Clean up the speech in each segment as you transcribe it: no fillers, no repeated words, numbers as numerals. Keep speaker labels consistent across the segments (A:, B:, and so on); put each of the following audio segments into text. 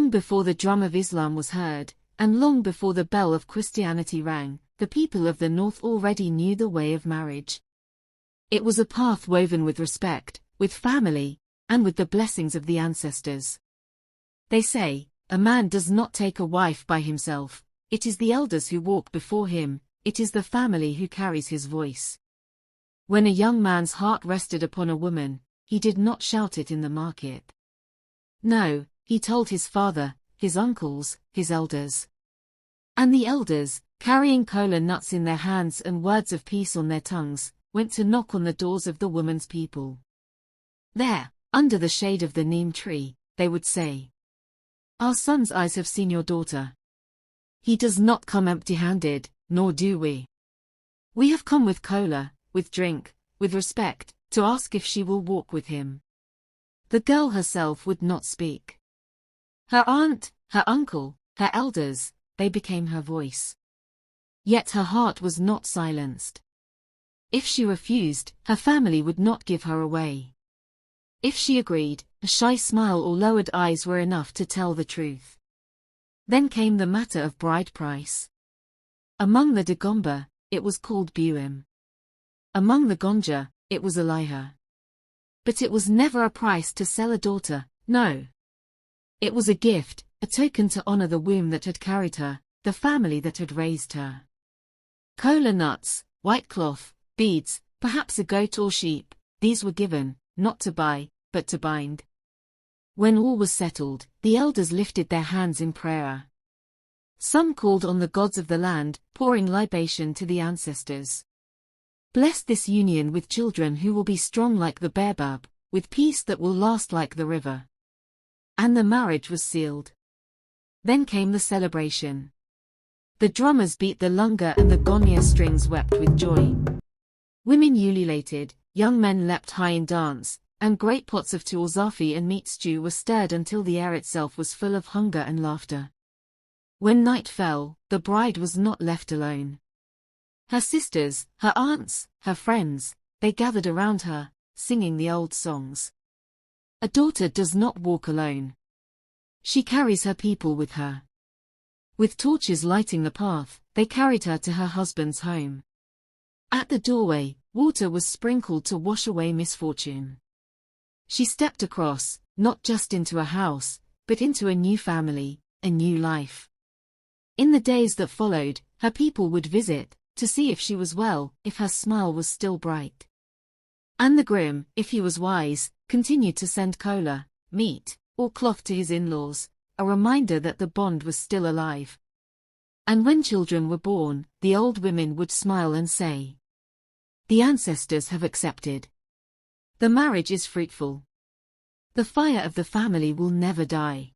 A: Long before the drum of Islam was heard, and long before the bell of Christianity rang, the people of the North already knew the way of marriage. It was a path woven with respect, with family, and with the blessings of the ancestors. They say, a man does not take a wife by himself, it is the elders who walk before him, it is the family who carries his voice. When a young man's heart rested upon a woman, he did not shout it in the market. No, he told his father, his uncles, his elders. And the elders, carrying kola nuts in their hands and words of peace on their tongues, went to knock on the doors of the woman's people. There, under the shade of the neem tree, they would say, "Our son's eyes have seen your daughter. He does not come empty-handed, nor do we. We have come with kola, with drink, with respect, to ask if she will walk with him." The girl herself would not speak. Her aunt, her uncle, her elders, they became her voice. Yet her heart was not silenced. If she refused, her family would not give her away. If she agreed, a shy smile or lowered eyes were enough to tell the truth. Then came the matter of bride price. Among the Dagomba, it was called buim. Among the Gonja, it was aliha. But it was never a price to sell a daughter, no. It was a gift, a token to honor the womb that had carried her, the family that had raised her. Kola nuts, white cloth, beads, perhaps a goat or sheep, these were given, not to buy, but to bind. When all was settled, the elders lifted their hands in prayer. Some called on the gods of the land, pouring libation to the ancestors. Bless this union with children who will be strong like the baobab, with peace that will last like the river. And the marriage was sealed. Then came the celebration. The drummers beat the lunga and the gonya strings wept with joy. Women ululated, young men leapt high in dance, and great pots of tuolzafi and meat stew were stirred until the air itself was full of hunger and laughter. When night fell, the bride was not left alone. Her sisters, her aunts, her friends, they gathered around her, singing the old songs. A daughter does not walk alone. She carries her people with her. With torches lighting the path, they carried her to her husband's home. At the doorway, water was sprinkled to wash away misfortune. She stepped across, not just into a house, but into a new family, a new life. In the days that followed, her people would visit, to see if she was well, if her smile was still bright. And the groom, if he was wise, continued to send kola, meat, or cloth to his in-laws, a reminder that the bond was still alive. And when children were born, the old women would smile and say, "The ancestors have accepted. The marriage is fruitful. The fire of the family will never die."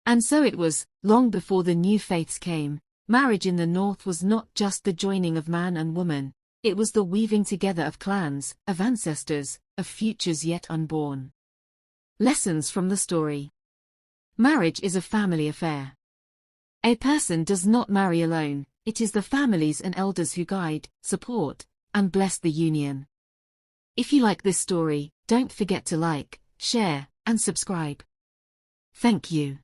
A: And so it was, long before the new faiths came. Marriage in the North was not just the joining of man and woman, it was the weaving together of clans, of ancestors, of futures yet unborn. Lessons from the story. Marriage is a family affair. A person does not marry alone, it is the families and elders who guide, support, and bless the union. If you like this story, don't forget to like, share, and subscribe. Thank you.